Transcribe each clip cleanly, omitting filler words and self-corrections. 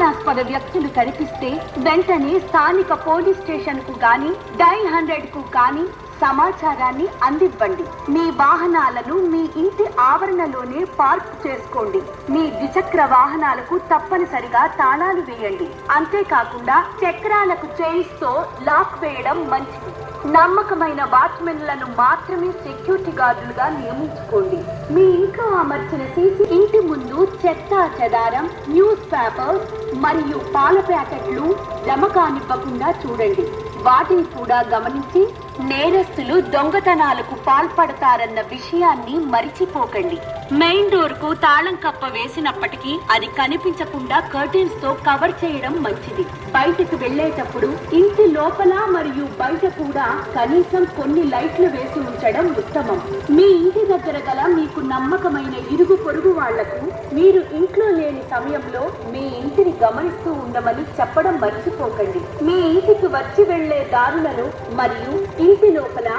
అనుమానాస్పద వ్యక్తులు కనిపిస్తే వెంటనే స్థానిక పోలీస్ స్టేషన్ కు గాని డైల్ 100 కు గాని సమాచారాన్ని అందివ్వండి. మీ వాహనాలను మీ ఇంటి ఆవరణలోనే పార్క్ చేసుకోండి. మీ ద్విచక్ర వాహనాలకు తప్పనిసరిగా తాళాలు వేయండి. అంతేకాకుండా చక్రాలకు చైన్స్ తో లాక్ వేయడం మంచిది. నమ్మకమైన వాచ్మెన్లను మాత్రమే సెక్యూరిటీ గార్డులుగా నియమించుకోండి. మీ ఇంట్లో అమర్చిన సీసీ ఇంటి ముందు చెత్త చెదారం, న్యూస్ పేపర్స్ మరియు పాల ప్యాకెట్లు జమ కానివ్వకుండా చూడండి. వాటిని కూడా గమనించి నేరస్తులు దొంగతనాలకు పాల్పడతారన్న విషయాన్ని మరిచిపోకండి. మెయిన్ డోర్ కు తాళం కప్ప వేసినప్పటికీ అది కనిపించకుండా కర్టెన్స్ తో కవర్ చేయడం మంచిది. బయటకు వెళ్లేటప్పుడు ఇంటి లోపల మరియు బయట కూడా కనీసం కొన్ని లైట్లు వేసి ఉంచడం ఉత్తమం. మీ ఇంటి దగ్గర గల మీకు నమ్మకమైన ఇరుగు పొరుగు వాళ్లకు మీరు ఇంట్లో లేని సమయంలో మీ ఇంటిని గమనిస్తూ ఉండమని చెప్పడం మర్చిపోకండి. మీ ఇంటికి వచ్చి వెళ్లే దారులను మరియు ఇంటి లోపల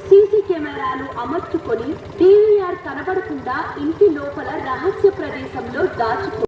సీసీ కెమెరాలు అమర్చుకొని DVR కనబడకుండా ఇంటి లోపల రహస్య ప్రదేశంలో దాచుకోండి.